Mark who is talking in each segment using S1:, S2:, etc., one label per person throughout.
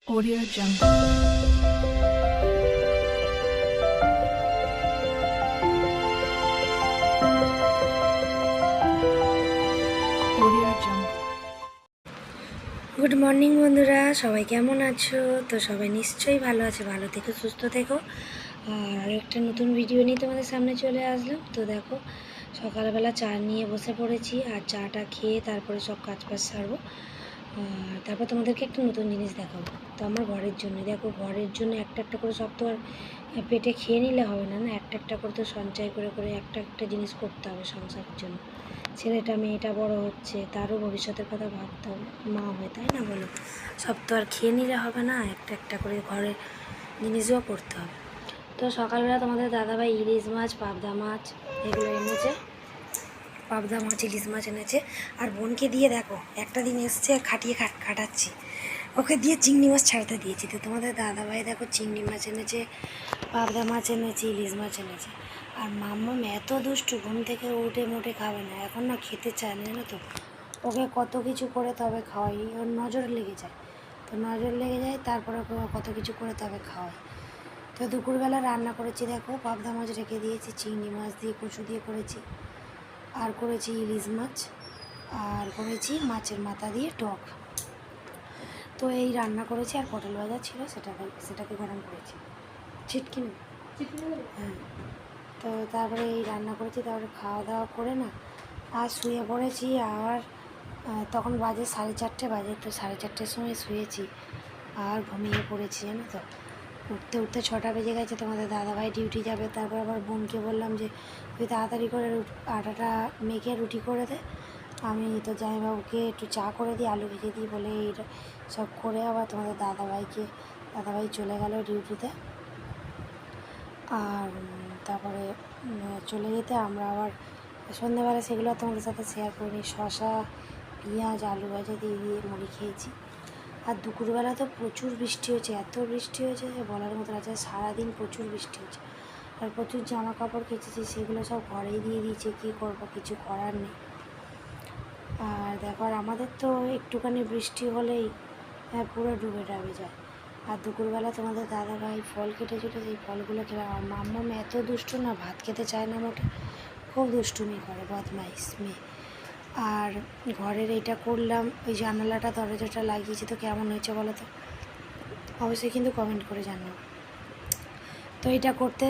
S1: Audio Jungle. Audio Jungle.
S2: Good morning বন্ধুরা, সবাই কেমন আছো? তো সবাই নিশ্চয়ই ভালো আছে, ভালো থেকো, সুস্থ থেকো। আর একটা নতুন ভিডিও নিয়ে তোমাদের সামনে চলে আসলাম। তো দেখো, সকালবেলা চা নিয়ে বসে পড়েছি, আর চাটা খেয়ে তারপরে সব কাজ বাজ সারবো। আর তারপর তোমাদেরকে একটা নতুন জিনিস দেখাবো। তো আমার ঘরের জন্য দেখো, ঘরের জন্য একটা একটা করে সব তো আর পেটে খেয়ে নিলে হবে না, না একটা একটা করে তো সঞ্চয় করে করে একটা একটা জিনিস করতে হবে সংসারের জন্য। ছেলেটা মেয়েটা বড় হচ্ছে, তারও ভবিষ্যতের কথা ভাবতে হবে, মা হয়ে, তাই না বলো? সব তো আর খেয়ে নিলে হবে না, একটা একটা করে ঘরের জিনিসও করতে হবে। তো সকালবেলা তোমাদের দাদাভাই ইলিশ মাছ, পাবদা মাছ এগুলো এনেছে। পাবদা মাছ, ইলিশ মাছ এনেছে। আর বোনকে দিয়ে দেখো, একটা দিন এসছে খাটিয়ে খাটাচ্ছি, ওকে দিয়ে চিংড়ি মাছ ছাড়তে দিয়েছি। তো তোমাদের দাদাভাই দেখো চিংড়ি মাছ এনেছে, পাবদা মাছ এনেছে, ইলিশ মাছ এনেছে। আর মাম্মাম এত দুষ্টু, ঘুম থেকে উঠে মোটে খাবে না, এখন না খেতে চায় না, জানো তো? ওকে কত কিছু করে তবে খাওয়াই, ওর নজর লেগে যায়। তো নজর লেগে যায়, তারপরে ওকে কত কিছু করে তবে খাওয়াই। তো দুপুরবেলা রান্না করেছি দেখো, পাবদা মাছ রেখে দিয়েছি, চিংড়ি মাছ দিয়ে কচু দিয়ে করেছি, আর করেছি ইলিশ মাছ, আর করেছি মাছের মাথা দিয়ে টক। তো এই রান্না করেছি, আর পটল ভাজা ছিল, সেটাকে গরম করেছি। চিটকি নেই? হ্যাঁ। তো তারপরে এই রান্না করেছি, তারপরে খাওয়া দাওয়া করে না আর শুয়ে পড়েছি। আর তখন বাজে 4:30 বাজে, তো 4:30-র সময় শুয়েছি আর ঘুমিয়ে পড়েছি, জানো তো? উঠতে উঠতে 6টা বেজে গেছে। তোমাদের দাদাভাই ডিউটি যাবে, তারপর আবার বোনকে বললাম যে তুই তাড়াতাড়ি করে আটাটা মেখে রুটি করে দে, আমি তো জামাইবাবুকে একটু চা করে দিই, আলু ভেজে দিই বলে এইটা সব করে আবার তোমাদের দাদাভাই চলে গেল ডিউটিতে। আর তারপরে চলে যেতে আমরা আবার সন্ধ্যেবেলা সেগুলো তোমাদের সাথে শেয়ার করিনি। শসা, পেঁয়াজ, আলু ভাজা দিয়ে মুড়ি খেয়েছি। আর দুপুরবেলা তো প্রচুর বৃষ্টি হয়েছে, এত বৃষ্টি হয়েছে যে বলার মতো আছে, সারাদিন প্রচুর বৃষ্টি হয়েছে। আর প্রচুর জামা কাপড় কেচেছি, সেগুলো সব ঘরেই দিয়ে দিয়েছে, কী করবো, কিছু করার নেই। আর দেখো, আর আমাদের তো একটুখানি বৃষ্টি হলেই পুরো ডুবে যায়। আর দুপুরবেলা তোমাদের দাদাভাই ফল কেটেছিল, সেই ফলগুলো খেলাম। আর মাম্মাম এত দুষ্টু না, ভাত খেতে চায় না মোটে, খুব দুষ্টুমি করে, বদমাইশ মেয়ে। আর ঘরের এইটা করলাম, ওই জানালাটা দরজাটা লাগিয়েছি, তো কেমন হয়েছে বলো তো? অবশ্যই কিন্তু কমেন্ট করে জানাও। তো এটা করতে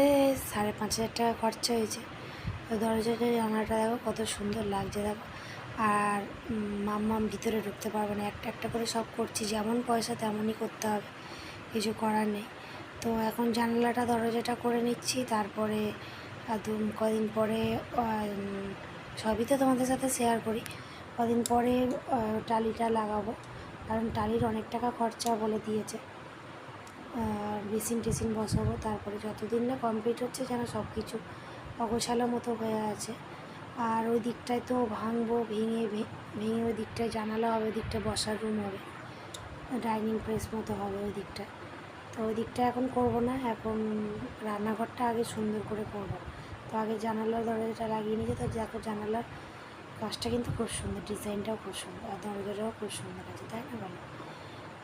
S2: 5,500 টাকা খরচা হয়েছে। তো দরজাটা জানালাটা দেখো কত সুন্দর লাগছে, দেখো। আর মাম্মাম ভিতরে ঢুকতে পারবে না, একটা একটা করে সব করছি, যেমন পয়সা তেমনই করতে হবে, কিছু করার নেই। তো এখন জানালাটা দরজাটা করে নিচ্ছি, তারপরে কদিন পরে সবই তো তোমাদের সাথে শেয়ার করি। কদিন পরে টালিটা লাগাবো, কারণ টালির অনেক টাকা খরচা বলে দিয়েছে। আর বেসিন বসাবো, তারপরে যতদিন না কমপ্লিট হচ্ছে যেন সব কিছু অগোছালো মতো হয়ে আছে। আর ওই দিকটায় তো ভাঙবো, ভেঙে ওই দিকটায় জানালা হবে, ওই দিকটা বসার রুম হবে, ডাইনিং প্রেস মতো হবে ওই দিকটায়। তো ওই দিকটা এখন করব না, এখন রান্নাঘরটা আগে সুন্দর করে করব। তো আগে জানালার দরজাটা লাগিয়ে নিয়েছে। তো দেখো, জানালার কাজটা কিন্তু খুব সুন্দর, ডিজাইনটাও খুব সুন্দর, আর দরজাটাও খুব সুন্দর আছে, তাই না বলো?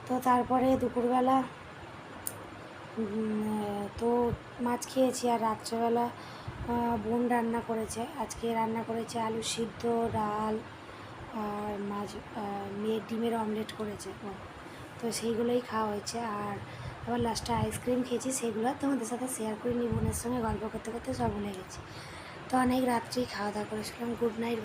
S2: তো তারপরে দুপুরবেলা তো মাছ খেয়েছি। আর রাত্রেবেলা বোন রান্না করেছে, আজকে রান্না করেছে আলু সিদ্ধ, ডাল, আর মাছ, ডিমের অমলেট করেছে। তো সেইগুলোই খাওয়া হয়েছে। আর আবার লাস্টে আইসক্রিম খেয়েছি, সেগুলো তোমাদের সাথে শেয়ার করিনি, বোনের সঙ্গে গল্প করতে করতে সব ভুলে গেছি। তো অনেক রাত্রেই খাওয়া দাওয়া করেছিলাম। Good night.